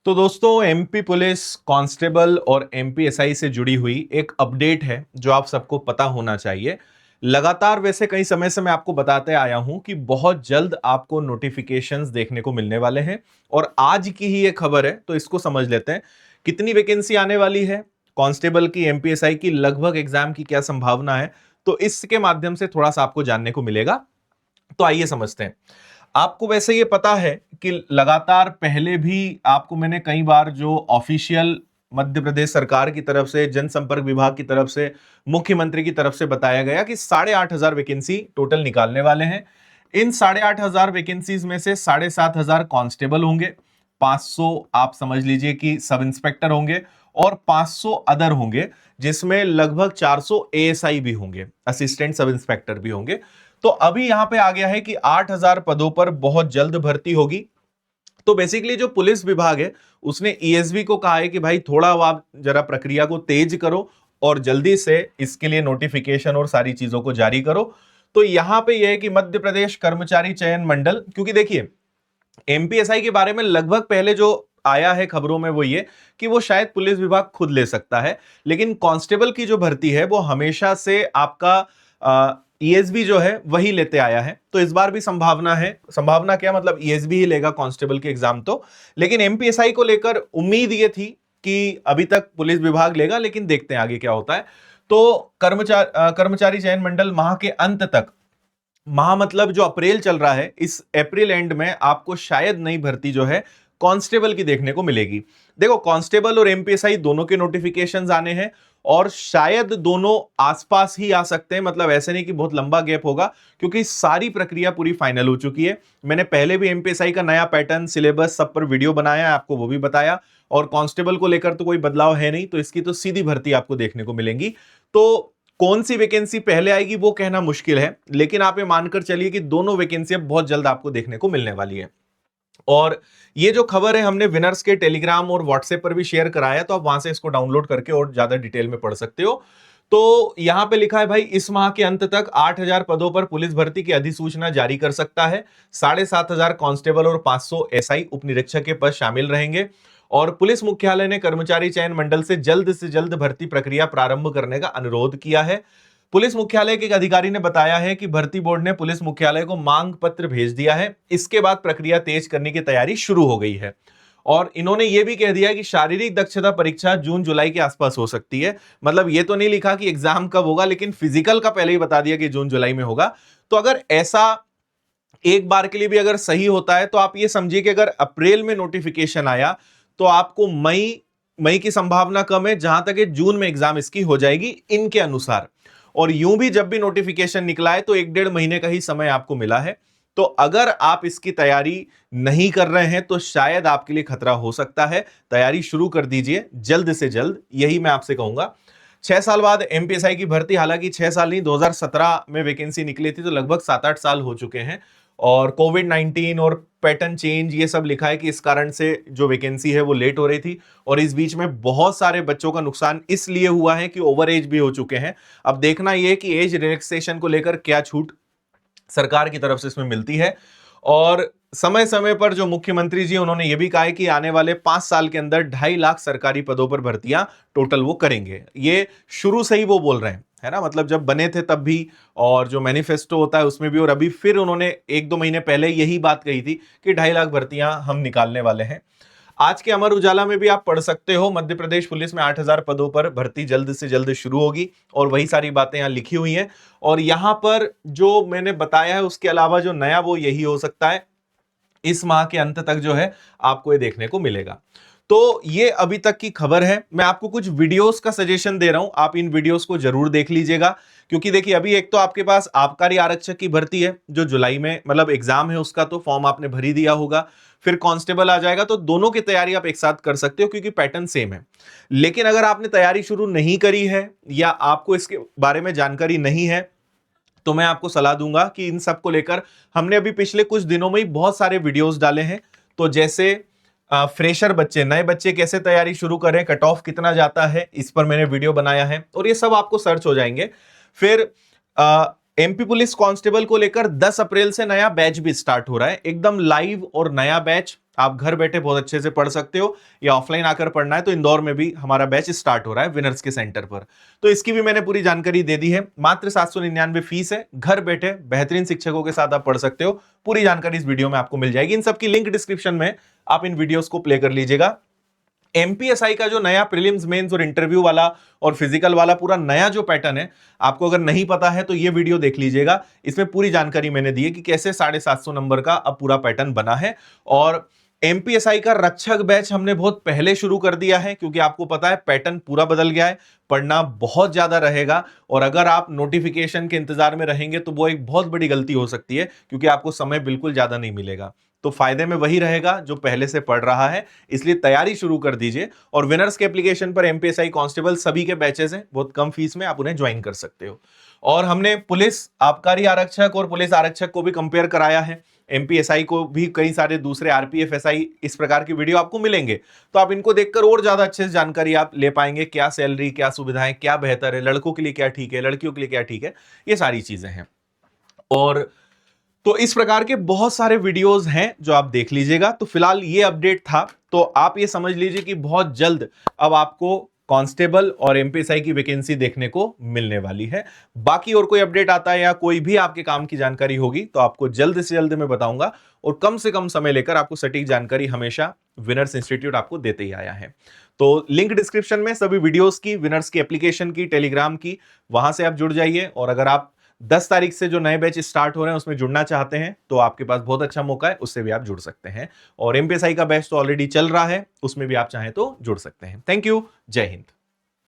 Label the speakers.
Speaker 1: तो दोस्तों MP police constable और एमपीएसआई से जुड़ी हुई एक अपडेट है जो आप सबको पता होना चाहिए। लगातार वैसे कई समय से मैं आपको बताते आया हूं कि बहुत जल्द आपको नोटिफिकेशंस देखने को मिलने वाले हैं और आज की ही ये खबर है, तो इसको समझ लेते हैं। कितनी वैकेंसी आने वाली है, कांस्टेबल की, एमपीएसआई की, लगभग एग्जाम की क्या संभावना है, तो इसके माध्यम से थोड़ा सा आपको जानने को मिलेगा। तो आइए समझते हैं। आपको वैसे ये पता है कि लगातार पहले भी आपको मैंने कई बार जो ऑफिशियल मध्य प्रदेश सरकार की तरफ से, जनसंपर्क विभाग की तरफ से, मुख्यमंत्री की तरफ से बताया गया कि 8,500 वैकेंसी टोटल निकालने वाले हैं। इन 8,500 वैकेंसीज में से 7,500 कांस्टेबल होंगे, 500 आप समझ लीजिए कि सब इंस्पेक्टर होंगे और 500 अदर होंगे, जिसमें लगभग 400 एएसआई भी होंगे, असिस्टेंट सब इंस्पेक्टर भी होंगे। तो अभी यहां पे आ गया है कि 8,000 पदों पर बहुत जल्द भर्ती होगी। तो बेसिकली जो पुलिस विभाग है उसने ईएसबी को कहा है कि भाई थोड़ा आप जरा प्रक्रिया को तेज करो और जल्दी से इसके लिए नोटिफिकेशन और सारी चीजों को जारी करो। तो यहां पे यह है कि मध्य प्रदेश कर्मचारी चयन मंडल, क्योंकि देखिए एमपीएसआई के बारे में लगभग पहले जो आया है खबरों में वो ये कि वो शायद पुलिस विभाग खुद ले सकता है, लेकिन कांस्टेबल की जो भर्ती है वो हमेशा से आपका ईएसबी जो है वही लेते आया है। तो इस बार भी संभावना है, संभावना क्या मतलब ईएसबी ही लेगा कांस्टेबल के एग्जाम तो। लेकिन एमपीएसआई को लेकर उम्मीद ये थी कि अभी तक पुलिस विभाग लेगा, लेकिन देखते हैं आगे क्या होता है। तो कर्मचारी चयन मंडल माह के अंत तक, माह मतलब जो अप्रैल चल रहा है, इस अप्रैल एंड में आपको शायद नई भर्ती जो है कांस्टेबल की देखने को मिलेगी। देखो कांस्टेबल और एमपीएसआई दोनों के नोटिफिकेशंस आने हैं और शायद दोनों आसपास ही आ सकते हैं, मतलब ऐसे नहीं कि बहुत लंबा गैप होगा, क्योंकि सारी प्रक्रिया पूरी फाइनल हो चुकी है। मैंने पहले भी एमपीएसआई का नया पैटर्न, सिलेबस सब पर वीडियो बनाया है, आपको वो भी बताया। और कांस्टेबल को लेकर तो कोई बदलाव है नहीं, तो इसकी तो सीधी भर्ती आपको देखने को मिलेंगी। तो कौन सी वैकेंसी पहले आएगी वो कहना मुश्किल है, लेकिन आप ये मानकर चलिए कि दोनों वैकेंसी अब बहुत जल्द आपको देखने को मिलने वाली है। और ये जो खबर है हमने विनर्स के टेलीग्राम और व्हाट्सएप पर भी शेयर कराया, तो आप वहां से इसको डाउनलोड करके और ज्यादा डिटेल में पढ़ सकते हो। तो यहां पे लिखा है भाई, इस माह के अंत तक 8,000 पदों पर पुलिस भर्ती की अधिसूचना जारी कर सकता है। 7,500 कांस्टेबल और 500 एसआई उप निरीक्षक के पद शामिल रहेंगे। और पुलिस मुख्यालय ने कर्मचारी चयन मंडल से जल्द भर्ती प्रक्रिया प्रारंभ करने का अनुरोध किया है। पुलिस मुख्यालय के एक अधिकारी ने बताया है कि भर्ती बोर्ड ने पुलिस मुख्यालय को मांग पत्र भेज दिया है। इसके बाद प्रक्रिया तेज करने की तैयारी शुरू हो गई है। और इन्होंने यह भी कह दिया कि शारीरिक दक्षता परीक्षा जून जुलाई के आसपास हो सकती है। मतलब ये तो नहीं लिखा कि एग्जाम कब होगा, लेकिन फिजिकल का पहले ही बता दिया कि जून जुलाई में होगा। तो अगर ऐसा एक बार के लिए भी अगर सही होता है, तो आप ये समझिए कि अगर अप्रैल में नोटिफिकेशन आया तो आपको मई मई की संभावना कम है, जहां तक जून में एग्जाम इसकी हो जाएगी इनके अनुसार। और यूं भी जब भी नोटिफिकेशन निकला है तो 1-1.5 महीने का ही समय आपको मिला है। तो अगर आप इसकी तैयारी नहीं कर रहे हैं तो शायद आपके लिए खतरा हो सकता है। तैयारी शुरू कर दीजिए जल्द से जल्द, यही मैं आपसे कहूंगा। 6 साल बाद एमपीएसआई की भर्ती, हालांकि 6 साल नहीं, 2017 में वैकेंसी निकली थी, तो लगभग 7-8 साल हो चुके हैं। और कोविड-19 और पैटर्न चेंज ये सब लिखा है कि इस कारण से जो वैकेंसी है वो लेट हो रही थी। और इस बीच में बहुत सारे बच्चों का नुकसान इसलिए हुआ है कि ओवर एज भी हो चुके हैं। अब देखना यह कि एज रिलैक्सेशन को लेकर क्या छूट सरकार की तरफ से इसमें मिलती है। और समय समय पर जो मुख्यमंत्री जी उन्होंने यह भी कहा है कि आने वाले 5 साल के अंदर 2.5 लाख सरकारी पदों पर भर्तियां टोटल वो करेंगे। ये शुरू से ही वो बोल रहे हैं, है ना, मतलब जब बने थे तब भी, और जो मैनिफेस्टो होता है उसमें भी, और अभी फिर उन्होंने 1-2 महीने पहले यही बात कही थी कि 2.5 लाख भर्तियां हम निकालने वाले हैं। आज के अमर उजाला में भी आप पढ़ सकते हो, मध्य प्रदेश पुलिस में 8,000 पदों पर भर्ती जल्द से जल्द शुरू होगी, और वही सारी बातें यहां लिखी हुई हैं। और यहां पर जो मैंने बताया है उसके अलावा जो नया वो यही हो सकता है, इस माह के अंत तक जो है आपको ये देखने को मिलेगा। तो ये अभी तक की खबर है। मैं आपको कुछ वीडियोस का सजेशन दे रहा हूं, आप इन वीडियोस को जरूर देख लीजिएगा। क्योंकि देखिए अभी एक तो आपके पास आबकारी आरक्षक की भर्ती है जो जुलाई में, मतलब एग्जाम है उसका, तो फॉर्म आपने भर ही दिया होगा। फिर कांस्टेबल आ जाएगा, तो दोनों की तैयारी आप एक साथ कर सकते हो क्योंकि पैटर्न सेम है। लेकिन अगर आपने तैयारी शुरू नहीं करी है या आपको इसके बारे में जानकारी नहीं है, तो मैं आपको सलाह दूंगा कि इन सब को लेकर हमने अभी पिछले कुछ दिनों में ही बहुत सारे वीडियोस डाले हैं। तो जैसे फ्रेशर बच्चे, नए बच्चे कैसे तैयारी शुरू करें, कट ऑफ कितना जाता है, इस पर मैंने वीडियो बनाया है, और ये सब आपको सर्च हो जाएंगे। फिर एमपी पुलिस कांस्टेबल को लेकर 10 अप्रैल से नया बैच भी स्टार्ट हो रहा है, एकदम लाइव और नया बैच। आप घर बैठे बहुत अच्छे से पढ़ सकते हो, या ऑफलाइन आकर पढ़ना है तो इंदौर में भी हमारा बैच स्टार्ट हो रहा है विनर्स के सेंटर पर। तो इसकी भी मैंने पूरी जानकारी दे दी है। मात्र 799 फीस है, घर बैठे बेहतरीन शिक्षकों के साथ आप पढ़ सकते हो। पूरी जानकारी इस वीडियो में आपको मिल जाएगी, इन सबकी लिंक डिस्क्रिप्शन में, आप इन वीडियोस को प्ले कर लीजिएगा। एमपीएसआई का जो नया प्रीलिम्स मेंस और इंटरव्यू वाला और फिजिकल वाला पूरा नया जो पैटर्न है, आपको अगर नहीं पता है तो ये वीडियो देख लीजिएगा। इसमें पूरी जानकारी मैंने दी है कि कैसे 750 नंबर का अब पूरा पैटर्न बना है। और एमपीएसआई का रक्षक बैच हमने बहुत पहले शुरू कर दिया है, क्योंकि आपको पता है पैटर्न पूरा बदल गया है, पढ़ना बहुत ज्यादा रहेगा। और अगर आप नोटिफिकेशन के इंतजार में रहेंगे तो वो एक बहुत बड़ी गलती हो सकती है, क्योंकि आपको समय बिल्कुल ज्यादा नहीं मिलेगा। तो फायदे में वही रहेगा जो पहले से पढ़ रहा है, इसलिए तैयारी शुरू कर दीजिए। और विनर्स के एप्लीकेशन पर एमपीएसआई कांस्टेबल सभी के बैचेस हैं, बहुत कम फीस में आप उन्हें ज्वाइन कर सकते हो। और हमने पुलिस आबकारी आरक्षक और पुलिस आरक्षक को भी कंपेयर कराया है, एमपीएसआई को भी कई सारे दूसरे आरपीएफ एसआई इस प्रकार की वीडियो आपको मिलेंगे, तो आप इनको देखकर और ज्यादा अच्छे से जानकारी आप ले पाएंगे, क्या सैलरी, क्या सुविधाएं, क्या बेहतर है, लड़कों के लिए क्या ठीक है, लड़कियों के लिए क्या ठीक है, ये सारी चीजें हैं। और तो इस प्रकार के बहुत सारे वीडियोस हैं जो आप देख लीजिएगा। तो फिलहाल ये अपडेट था, तो आप ये समझ लीजिए कि बहुत जल्द अब आपको कांस्टेबल और एमपीएसआई की वैकेंसी देखने को मिलने वाली है। बाकी और कोई अपडेट आता है या कोई भी आपके काम की जानकारी होगी तो आपको जल्द से जल्द मैं बताऊंगा, और कम से कम समय लेकर आपको सटीक जानकारी हमेशा विनर्स इंस्टीट्यूट आपको देते ही आया है। तो लिंक डिस्क्रिप्शन में सभी वीडियोस की, विनर्स की एप्लीकेशन की, टेलीग्राम की, वहां से आप जुड़ जाइए। और अगर आप 10 तारीख से जो नए बैच स्टार्ट हो रहे हैं उसमें जुड़ना चाहते हैं तो आपके पास बहुत अच्छा मौका है, उससे भी आप जुड़ सकते हैं। और एमपीएसआई का बैच तो ऑलरेडी चल रहा है, उसमें भी आप चाहें तो जुड़ सकते हैं। थैंक यू, जय हिंद।